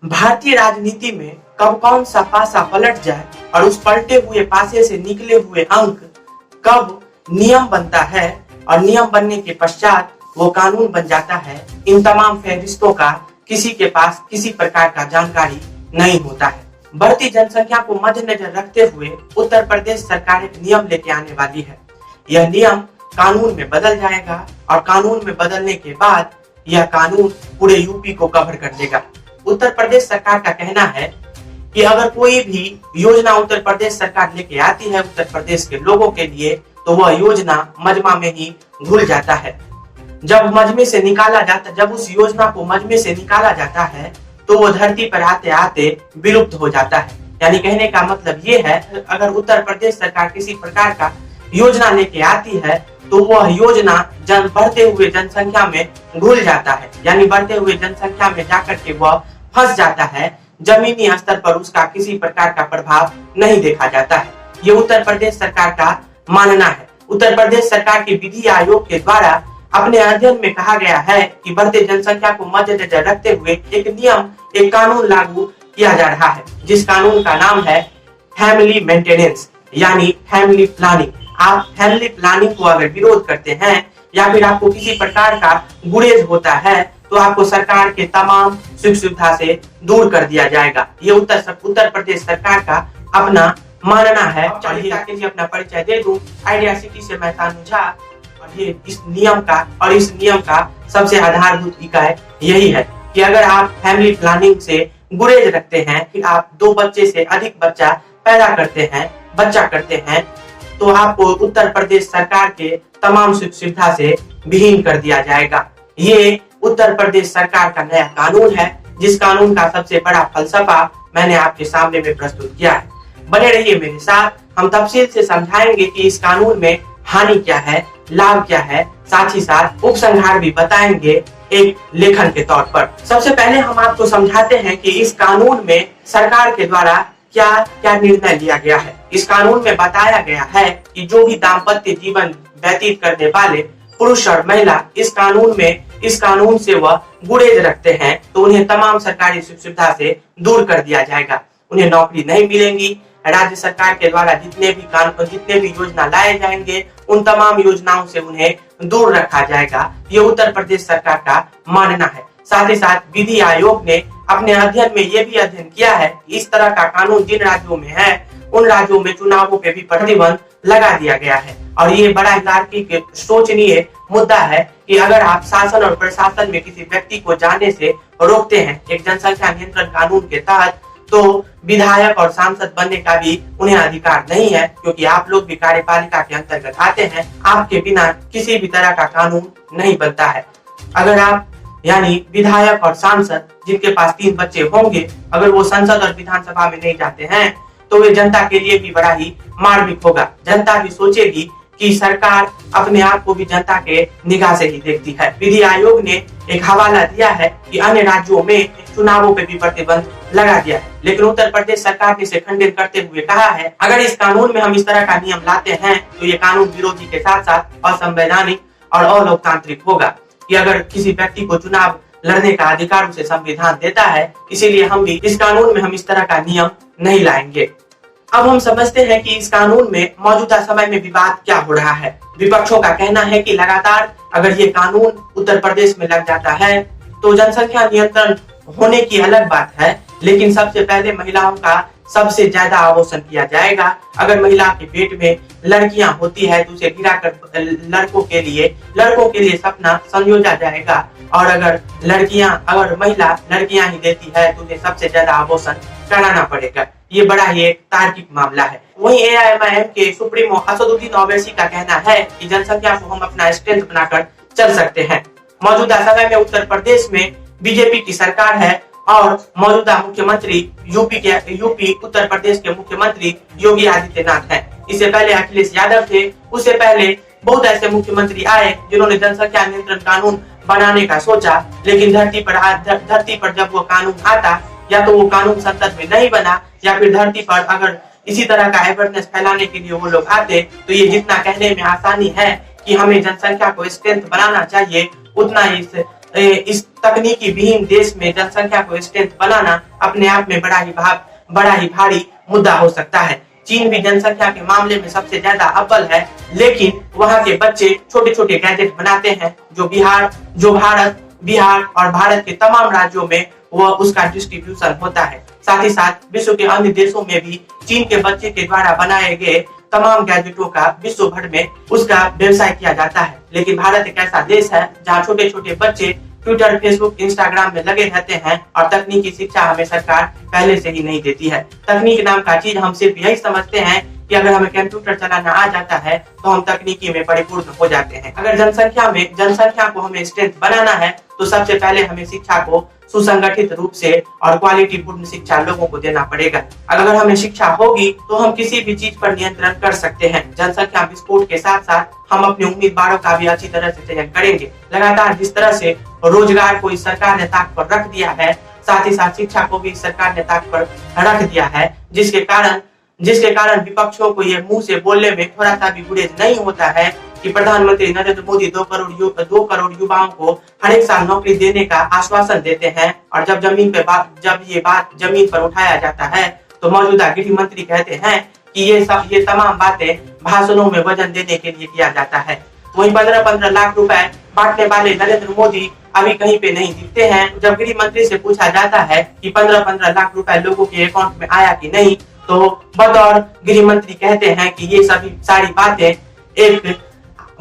भारतीय राजनीति में कब कौन सा पासा पलट जाए और उस पलटे हुए पासे से निकले हुए अंक कब नियम बनता है और नियम बनने के पश्चात वो कानून बन जाता है, इन तमाम फहरिस्तों का किसी के पास किसी प्रकार का जानकारी नहीं होता है। बढ़ती जनसंख्या को मद्देनजर रखते हुए उत्तर प्रदेश सरकार एक नियम लेके आने वाली है। यह नियम कानून में बदल जाएगा और कानून में बदलने के बाद यह कानून पूरे यूपी को कवर कर देगा। उत्तर प्रदेश सरकार का कहना है कि अगर कोई भी योजना उत्तर प्रदेश सरकार लेके आती है उत्तर प्रदेश के लोगों के लिए, तो वह योजना मजमा में ही घुल जाता है। जब उस योजना को मजमे से निकाला जाता है तो वो धरती पर आते आते विलुप्त हो जाता है। यानी कहने का मतलब ये है, अगर उत्तर प्रदेश सरकार किसी प्रकार का योजना लेके आती है तो वह योजना बढ़ते हुए जनसंख्या में घुल जाता है, यानी बढ़ते हुए जनसंख्या में जाकर के वह फंस जाता है। जमीनी स्तर पर उसका किसी प्रकार का प्रभाव नहीं देखा जाता है। ये उत्तर प्रदेश सरकार का मानना है। उत्तर प्रदेश सरकार के विधि आयोग के द्वारा अपने अध्ययन में कहा गया है कि बढ़ते जनसंख्या को मद्देनजर रखते हुए एक कानून लागू किया जा रहा है, जिस कानून का नाम है फैमिली मेंटेनेंस यानी फैमिली प्लानिंग। आप फैमिली प्लानिंग को अगर विरोध करते हैं या फिर आपको किसी प्रकार का गुरेज होता है तो आपको सरकार के तमाम सुख सुविधा से दूर कर दिया जाएगा। ये उत्तर प्रदेश सरकार का अपना मानना है। चलिए अपना परिचय दे दूं। आइडिया सिटी से मैं तानु झा और ये इस नियम का सबसे आधारभूत इकाई यही है कि अगर आप फैमिली प्लानिंग से गुरेज रखते हैं, फिर आप 2 बच्चे से अधिक बच्चा करते हैं तो आपको उत्तर प्रदेश सरकार के तमाम सुख सुविधा से विहीन कर दिया जाएगा। ये उत्तर प्रदेश सरकार का नया कानून है, जिस कानून का सबसे बड़ा फलसफा मैंने आपके सामने में प्रस्तुत किया है। बने रहिए मेरे साथ, हम तफसील से समझाएंगे कि इस कानून में हानि क्या है, लाभ क्या है, साथ ही साथ उपसंहार भी बताएंगे एक लेखन के तौर पर। सबसे पहले हम आपको समझाते हैं कि इस कानून में सरकार के द्वारा क्या क्या निर्णय लिया गया है। इस कानून में बताया गया है कि जो भी दाम्पत्य जीवन व्यतीत करने वाले पुरुष और महिला इस कानून से वह गुरेज रखते हैं तो उन्हें तमाम सरकारी सुख सुविधा से दूर कर दिया जाएगा। उन्हें नौकरी नहीं मिलेंगी। राज्य सरकार के द्वारा जितने भी योजना लाए जाएंगे उन तमाम योजनाओं से उन्हें दूर रखा जाएगा। ये उत्तर प्रदेश सरकार का मानना है। साथ ही साथ विधि आयोग ने अपने अध्ययन में ये भी अध्ययन किया है कि इस तरह का कानून जिन राज्यों में है उन राज्यों में चुनावों पे भी प्रतिबंध लगा दिया गया है। और ये बड़ा तार्किक सोचनीय मुद्दा है कि अगर आप शासन और प्रशासन में किसी व्यक्ति को जाने से रोकते हैं एक जनसंख्या नियंत्रण कानून के तहत, तो विधायक और सांसद बनने का भी उन्हें अधिकार नहीं है, क्योंकि आप लोग भी कार्यपालिका के अंतर्गत आते हैं। आपके बिना किसी भी तरह का कानून नहीं बनता है। अगर आप यानी विधायक और सांसद जिनके पास 3 बच्चे होंगे, अगर वो संसद और विधानसभा में नहीं जाते हैं तो वे जनता के लिए भी बड़ा ही मार्मिक होगा। जनता भी सोचेगी कि सरकार अपने आप को भी जनता के निगाह से ही देखती है। विधि आयोग ने एक हवाला दिया है कि अन्य राज्यों में चुनावों पे भी प्रतिबंध लगा दिया है, लेकिन उत्तर प्रदेश सरकार ने इसे खंडित करते हुए कहा है अगर इस कानून में हम इस तरह का नियम लाते हैं तो ये कानून विरोधी के साथ साथ असंवैधानिक और अलोकतांत्रिक होगा। कि अगर किसी व्यक्ति को चुनाव लड़ने का अधिकार उसे संविधान देता है, इसीलिए हम भी इस कानून में हम इस तरह का नियम नहीं लाएंगे। अब हम समझते हैं कि इस कानून में मौजूदा समय में विवाद क्या हो रहा है। विपक्षों का कहना है कि लगातार अगर ये कानून उत्तर प्रदेश में लग जाता है तो जनसंख्या नियंत्रण होने की अलग बात है, लेकिन सबसे पहले महिलाओं का सबसे ज्यादा अबॉर्शन किया जाएगा। अगर महिला के पेट में लड़कियां होती है तो उसे गिराकर लड़कों के लिए सपना संयोजा जाएगा, और अगर महिला लड़कियां ही देती है तो उन्हें सबसे ज्यादा अबॉर्शन कराना पड़ेगा। ये बड़ा ही एक तार्किक मामला है। वहीं एआईएमआईएम के सुप्रीमो असदुद्दीन ओवैसी का कहना है कि जनसंख्या को हम अपना स्ट्रेंथ बनाकर चल सकते हैं। मौजूदा समय में उत्तर प्रदेश में बीजेपी की सरकार है और मौजूदा मुख्यमंत्री यूपी उत्तर प्रदेश के मुख्यमंत्री योगी आदित्यनाथ हैं। इससे पहले अखिलेश यादव थे। उससे पहले बहुत ऐसे मुख्यमंत्री आए जिन्होंने जनसंख्या नियंत्रण कानून बनाने का सोचा, लेकिन धरती पर जब वो कानून आता, या तो वो कानून संसद में नहीं बना, या फिर धरती पर अगर इसी तरह का अवेयरनेस फैलाने के लिए वो लोग आते तो ये जितना कहने में आसानी है कि हमें जनसंख्या को स्ट्रेंथ बनाना चाहिए, उतना इस इस तकनीकी विहीन देश में जनसंख्या को स्ट्रेंथ बनाना अपने आप में बड़ा ही भारी मुद्दा हो सकता है। चीन भी जनसंख्या के मामले में सबसे ज्यादा अव्वल है, लेकिन वहाँ के बच्चे छोटे छोटे गैजेट बनाते हैं जो भारत, बिहार और भारत के तमाम राज्यों में वह उसका डिस्ट्रीब्यूशन होता है। साथ ही साथ विश्व के अन्य देशों में भी चीन के बच्चे के द्वारा बनाए गए तमाम गैजेटों का विश्व भर में उसका व्यवसाय किया जाता है। लेकिन भारत एक ऐसा देश है जहाँ छोटे छोटे बच्चे ट्विटर, फेसबुक, इंस्टाग्राम में लगे रहते हैं और तकनीकी शिक्षा हमें सरकार पहले से ही नहीं देती है। तकनीक नाम का चीज हम सिर्फ यही समझते हैं कि अगर हमें कंप्यूटर चलाना आ जाता है तो हम तकनीकी में परिपूर्ण हो जाते हैं। अगर जनसंख्या को हमें स्ट्रेंथ बनाना है तो सबसे पहले हमें शिक्षा को सुसंगठित रूप से और क्वालिटी पूर्ण शिक्षा लोगों को देना पड़ेगा। अगर हमें शिक्षा होगी तो हम किसी भी चीज पर नियंत्रण कर सकते हैं। जनसंख्या विस्फोट के साथ साथ हम अपने उम्मीदवारों का भी अच्छी तरह से चयन करेंगे। लगातार जिस तरह से रोजगार को इस सरकार ने ताक पर रख दिया है, साथ ही साथ शिक्षा को भी सरकार ने ताक पर रख दिया है, जिसके कारण विपक्षियों को ये मुंह से बोलने में थोड़ा सा भी गुरेज नहीं होता है कि प्रधानमंत्री नरेंद्र मोदी 2 करोड़ युवाओं को हर एक साल नौकरी देने का आश्वासन देते हैं, और जब ये बात जमीन पर उठाया जाता है तो मौजूदा गृह मंत्री कहते हैं कि ये तमाम बातें भाषणों में वजन देने के लिए किया जाता है। वहीं 15-15 लाख रुपए बांटने वाले नरेंद्र मोदी अभी कहीं पे नहीं दिखते हैं। जब गृह मंत्री से पूछा जाता है कि 15-15 लाख रुपए लोगों के अकाउंट में आया कि नहीं, तो बतौर गृह मंत्री कहते हैं कि ये सारी बातें एक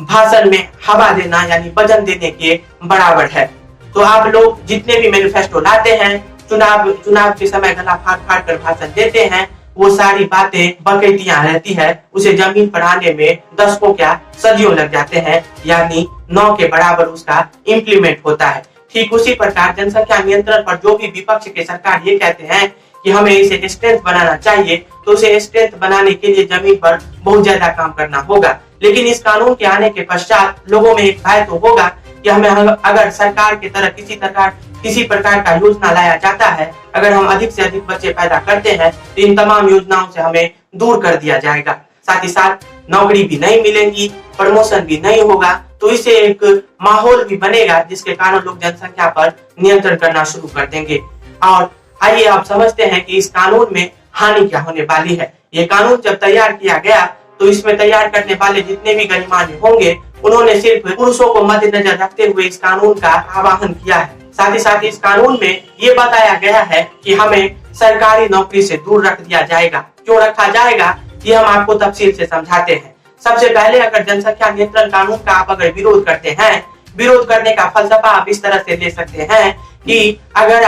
भाषण में हवा देना यानी वजन देने के बराबर है। तो आप लोग जितने भी मैनिफेस्टो लाते हैं, चुनाव के समय गला फाड़ कर भाषण देते हैं, वो सारी बातें बकैतियां रहती है। उसे जमीन पर आने में दशकों क्या सदियों लग जाते हैं, यानी 9 के बराबर उसका इम्प्लीमेंट होता है। ठीक उसी प्रकार जनसंख्या नियंत्रण पर जो भी विपक्ष के सरकार ये कहते हैं कि हमें इसे स्ट्रेंथ बनाना चाहिए, तो उसे स्ट्रेंथ बनाने के लिए जमीन पर बहुत ज्यादा काम करना होगा। लेकिन इस कानून के आने के पश्चात लोगों में एक भय तो होगा कि हमें अगर सरकार की तरह किसी प्रकार का योजना लाया जाता है, अगर हम अधिक से अधिक बच्चे पैदा करते हैं तो इन तमाम योजनाओं से हमें दूर कर दिया जाएगा। साथ ही साथ नौकरी भी नहीं मिलेगी, प्रमोशन भी नहीं होगा, तो इससे एक माहौल भी बनेगा जिसके कारण लोग जनसंख्या पर नियंत्रण करना शुरू कर देंगे। और आइए आप समझते हैं कि इस कानून में हानि क्या होने वाली है। ये कानून जब तैयार किया गया तो इसमें तैयार करने वाले जितने भी गणमान्य होंगे, उन्होंने सिर्फ पुरुषों को मद्देनजर रखते हुए इस कानून का आह्वान किया है। साथ ही साथ इस कानून में ये बताया गया है कि हमें सरकारी नौकरी से दूर रख दिया जाएगा। क्यों रखा जाएगा, ये हम आपको तफसील से समझाते हैं। सबसे पहले अगर जनसंख्या नियंत्रण कानून का आप अगर विरोध करते हैं, विरोध करने का फलसफा आप इस तरह से ले सकते हैं कि अगर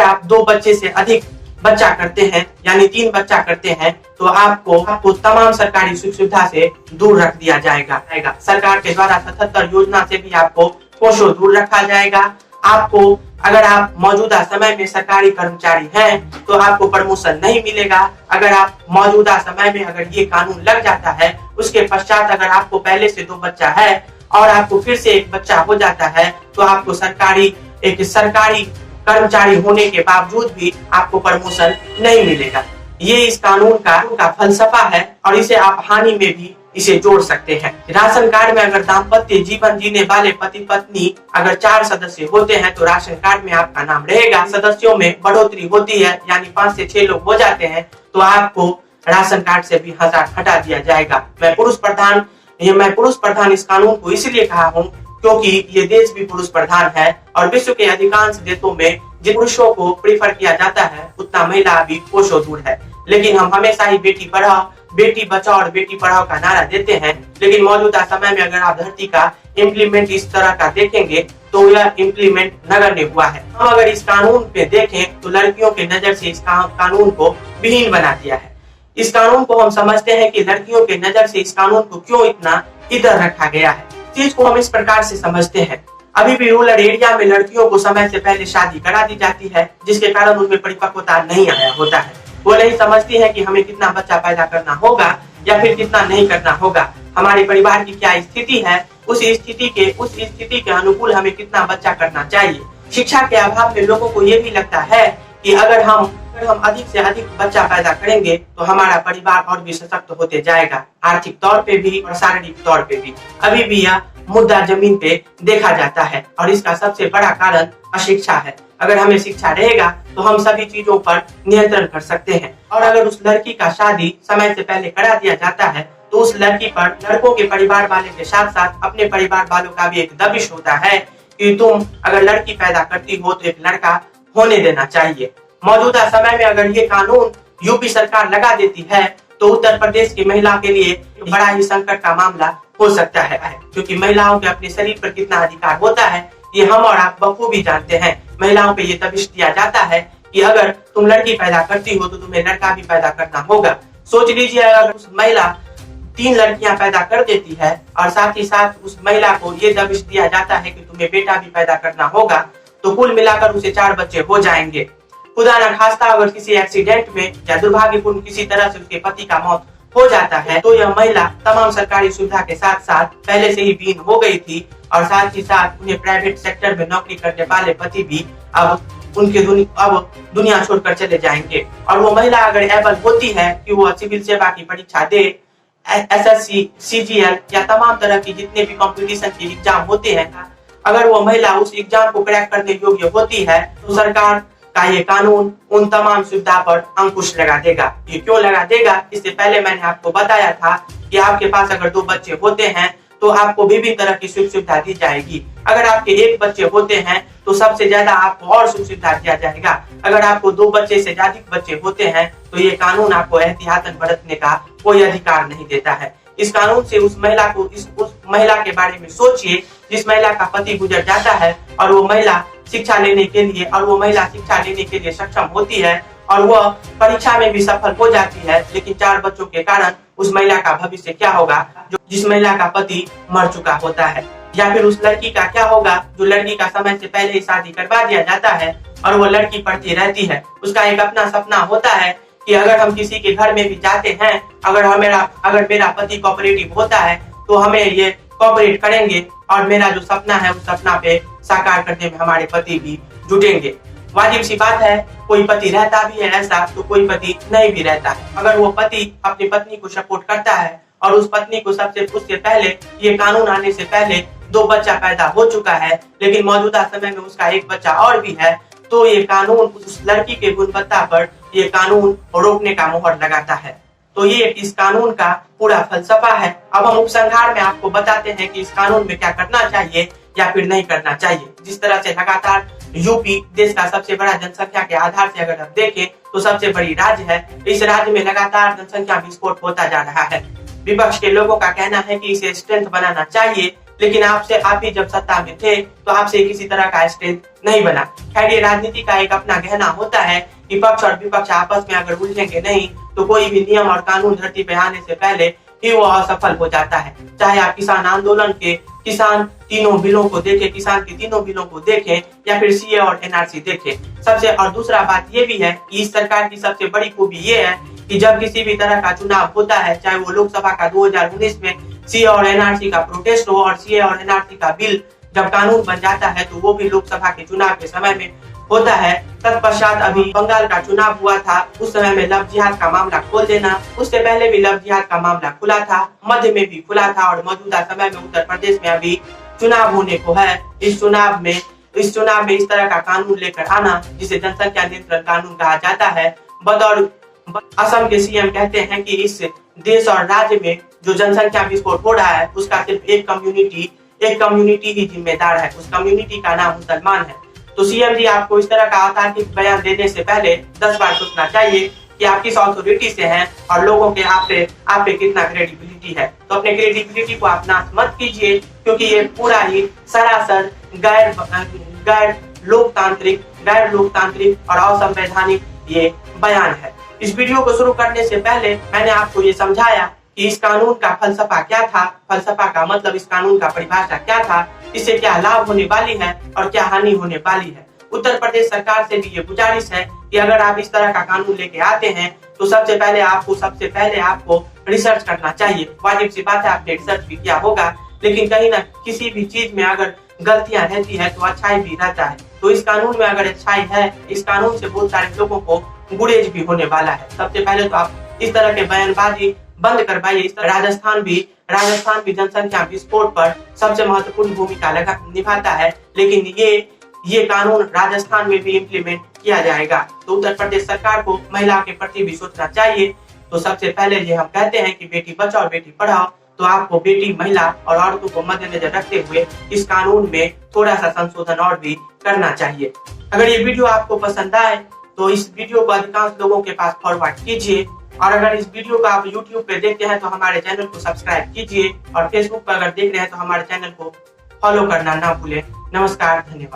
आप 2 बच्चे से अधिक बच्चा करते हैं, यानी 3 बच्चा करते हैं, तो आपको तमाम सरकारी सुख सुविधा से दूर रख दिया जाएगा। सरकार के द्वारा 77 योजना से भी आपको कोसों दूर रखा जाएगा। अगर आप मौजूदा समय में सरकारी कर्मचारी हैं तो आपको प्रमोशन नहीं मिलेगा। अगर आप मौजूदा समय में अगर ये कानून लग जाता है, उसके पश्चात अगर आपको पहले से 2 बच्चा है और आपको फिर से 1 बच्चा हो जाता है, तो आपको सरकारी कर्मचारी होने के बावजूद भी आपको प्रमोशन नहीं मिलेगा। ये इस कानून का फलसफा है और इसे आप हानि में भी इसे जोड़ सकते हैं। राशन कार्ड में अगर दाम्पत्य जीवन जीने वाले पति पत्नी अगर 4 सदस्य होते हैं तो राशन कार्ड में आपका नाम रहेगा। सदस्यों में बढ़ोतरी होती है, यानी 5 से 6 लोग हो जाते हैं, तो आपको राशन कार्ड से भी हटा दिया जाएगा। मैं पुरुष प्रधान इस कानून को इसलिए कहा हूँ क्योंकि ये देश भी पुरुष प्रधान है और विश्व के अधिकांश देशों में जिन पुरुषों को प्रीफर किया जाता है उतना महिला अभी कोसों दूर है। लेकिन हम हमेशा ही बेटी बचाओ और बेटी पढ़ाओ का नारा देते हैं, लेकिन मौजूदा समय में अगर आप धरती का इम्प्लीमेंट इस तरह का देखेंगे तो यह इम्प्लीमेंट नगण्य हुआ है। हम अगर इस कानून पे देखें तो लड़कियों के नजर से इस कानून को विहीन बना दिया है। इस कानून को हम समझते हैं कि लड़कियों के नजर से इस कानून को क्यों इतना इधर रखा गया है। चीज को हम इस प्रकार से समझते हैं, अभी भी रूरल एरिया में लड़कियों को समय से पहले शादी करा दी जाती है, जिसके कारण उनमें परिपक्वता नहीं आया होता है। वो नहीं समझती है कि हमें कितना बच्चा पैदा करना होगा या फिर कितना नहीं करना होगा, हमारे परिवार की क्या स्थिति है, उस स्थिति के अनुकूल हमें कितना बच्चा करना चाहिए। शिक्षा के अभाव में लोगों को ये भी लगता है कि अगर हम अधिक से अधिक बच्चा पैदा करेंगे तो हमारा परिवार और भी सशक्त होते जाएगा, आर्थिक तौर पे भी और शारीरिक तौर पे भी। अभी भी यह मुद्दा जमीन पे देखा जाता है और इसका सबसे बड़ा कारण अशिक्षा है। अगर हमें शिक्षा रहेगा तो हम सभी चीजों पर नियंत्रण कर सकते हैं। और अगर उस लड़की का शादी समय से पहले करा दिया जाता है तो उस लड़की पर लड़कों के परिवार वाले के साथ साथ अपने परिवार वालों का भी एक दबिश होता है कि तुम अगर लड़की पैदा करती हो तो एक लड़का होने देना चाहिए। मौजूदा समय में अगर ये कानून यूपी सरकार लगा देती है तो उत्तर प्रदेश की महिला के लिए बड़ा ही संकट का मामला हो सकता है, क्योंकि महिलाओं के अपने शरीर पर कितना अधिकार होता है ये हम और आप बखूबी जानते हैं। महिलाओं पे ये दबिश दिया जाता है कि अगर तुम लड़की पैदा करती हो तो तुम्हें लड़का भी पैदा करना होगा। सोच लीजिए, अगर उस महिला 3 लड़कियां पैदा कर देती है और साथ ही साथ उस महिला को ये दबिश दिया जाता है कि तुम्हें बेटा भी पैदा करना होगा, तो कुल मिलाकर उसे 4 बच्चे हो जाएंगे। खुदा न खास्ता अगर किसी एक्सीडेंट में या दुर्भाग्यपूर्ण किसी तरह से उसके पति का मौत हो जाता है तो यह महिला तमाम सरकारी सुविधा के साथ साथ पहले से ही बीन हो गई थी और साथ ही साथ उन्हें प्राइवेट सेक्टर में नौकरी करने वाले पति भी अब दुनिया छोड़कर चले जाएंगे। और वो महिला अगर एबल होती है कि वो सिविल सेवा की परीक्षा दे, एसएससी, सीजीएल या तमाम तरह की जितने भी कंपटीशन के एग्जाम होते हैं, अगर वो महिला उस एग्जाम को क्रैक करने योग्य होती है तो सरकार का ये कानून उन तमाम सुविधा पर अंकुश लगा देगा। ये क्यों लगा देगा, इससे पहले मैंने आपको बताया था कि आपके पास अगर 2 बच्चे होते हैं तो आपको विभिन्न तरह की सुख सुविधा दी जाएगी। अगर आपके 1 बच्चे होते हैं तो सबसे ज्यादा आपको और सुख सुविधा दिया जाएगा। अगर आपको 2 बच्चे से ज्यादा बच्चे होते हैं तो ये कानून आपको एहतियातन बरतने का कोई अधिकार नहीं देता है। इस कानून से उस महिला के बारे में सोचिए जिस महिला का पति गुजर जाता है और वो महिला शिक्षा लेने के लिए सक्षम होती है और वह परीक्षा में भी सफल हो जाती है, लेकिन 4 बच्चों के कारण उस महिला का भविष्य क्या होगा जिस महिला का पति मर चुका होता है। या फिर उस लड़की का क्या होगा जो लड़की का समय से पहले ही शादी करवा दिया जाता है और वो लड़की पढ़ती रहती है। उसका एक अपना सपना होता है कि अगर हम किसी के घर में भी जाते हैं, अगर मेरा पति कोऑपरेटिव होता है तो हमें ये कोऑपरेट करेंगे और मेरा जो सपना है उस सपना पे साकार करने में हमारे पति भी जुटेंगे। वाजिब सी बात है, कोई पति रहता भी है ऐसा तो कोई पति नहीं भी रहता है। अगर वो पति अपनी पत्नी को सपोर्ट करता है और उस पत्नी को उससे पहले ये कानून आने से पहले 2 बच्चा पैदा हो चुका है, लेकिन मौजूदा समय में उसका 1 बच्चा और भी है, तो ये कानून उस लड़की के गुणवत्ता पर ये कानून रोकने का मोहर लगाता है। तो ये इस कानून का पूरा फलसफा है। अब हम उपसंहार में आपको बताते हैं कि इस कानून में क्या करना चाहिए या फिर नहीं करना चाहिए। जिस तरह से लगातार यूपी देश का सबसे बड़ा जनसंख्या के आधार से अगर आप देखें तो सबसे बड़ी राज्य है, इस राज्य में लगातार जनसंख्या विस्फोट होता जा रहा है। विपक्ष के लोगों का कहना है कि इसे स्ट्रेंथ बनाना चाहिए, लेकिन आप ही जब सत्ता में थे तो आपसे किसी तरह का स्ट्रेंथ नहीं बना। खैर, ये राजनीति का एक अपना गहना होता है कि पक्ष और विपक्ष आपस में अगर उलझेंगे नहीं तो कोई भी नियम और कानून धरती पे आने से पहले ही वो असफल हो जाता है। चाहे आप किसान आंदोलन के किसान के तीनों बिलों को देखें या फिर सीए और एनआरसी देखें। और दूसरा बात ये भी है कि इस सरकार की सबसे बड़ी खूबी ये है कि जब किसी भी तरह का चुनाव होता है, चाहे वो लोकसभा का 2019 में सीए और एनआरसी का प्रोटेस्ट हो और सीए और एनआरसी का बिल जब कानून बन जाता है तो वो भी लोकसभा के चुनाव के समय में होता है। तत्पश्चात अभी बंगाल का चुनाव हुआ था, उस समय में लव जिहाद का मामला खोल देना, उससे पहले भी लव जिहाद का मामला खुला था, मध्य में भी खुला था और मौजूदा समय में उत्तर प्रदेश में अभी चुनाव होने को है। इस चुनाव में इस तरह का कानून लेकर आना जिसे जनसंख्या नियंत्रण कानून कहा जाता है। बतौर असम के सीएम कहते हैं कि इस देश और राज्य में जो जनसंख्या विस्फोट हो रहा है उसका सिर्फ एक कम्युनिटी ही जिम्मेदार है। उस कम्युनिटी का नाम मुसलमान है। तो सीएम जी, आपको इस तरह का अतार्किक बयान देने से पहले 10 बार सोचना चाहिए कि आप किस अथॉरिटी से हैं और लोगों के आप पे कितना क्रेडिबिलिटी है। तो अपने क्रेडिबिलिटी को आप नाश मत कीजिए, क्योंकि ये पूरा ही सरासर गैर लोकतांत्रिक और असंवैधानिक ये बयान है। इस वीडियो को शुरू करने से पहले मैंने आपको ये समझाया कि इस कानून का फलसफा क्या था, फलसफा का मतलब इस कानून का परिभाषा क्या था, इससे क्या लाभ होने वाली है और क्या हानि होने वाली है। उत्तर प्रदेश सरकार से भी ये गुजारिश है कि अगर आप इस तरह का कानून लेके आते हैं तो सबसे पहले आपको रिसर्च करना चाहिए। वाजिब सी बात है, आपने रिसर्च भी किया होगा, लेकिन कहीं ना किसी भी चीज में अगर गलतियां रहती है तो अच्छाई भी रहता है। तो इस कानून में अगर अच्छाई है, इस कानून से बहुत सारे लोगों को गुरेज भी होने वाला है। सबसे पहले तो आप इस तरह के बयानबाजी बंद करवाइए। राजस्थान भी राजस्थान भी जनसंख्या विस्फोट पर सबसे महत्वपूर्ण भूमिका निभाता है, लेकिन ये कानून राजस्थान में भी इम्प्लीमेंट किया जाएगा। तो उत्तर प्रदेश सरकार को महिला के प्रति भी सोचना चाहिए। तो सबसे पहले ये हम कहते हैं कि बेटी बचाओ बेटी पढ़ाओ, तो आपको बेटी, महिला और औरतों को मद्देनजर रखते हुए इस कानून में थोड़ा सा संशोधन और भी करना चाहिए। अगर ये वीडियो आपको पसंद आए तो इस वीडियो को अधिकांश लोगों के पास फॉरवर्ड कीजिए, और अगर इस वीडियो को आप YouTube पे देखते हैं तो हमारे चैनल को सब्सक्राइब कीजिए, और Facebook पर अगर देख रहे हैं तो हमारे चैनल को फॉलो करना ना भूलें। नमस्कार, धन्यवाद।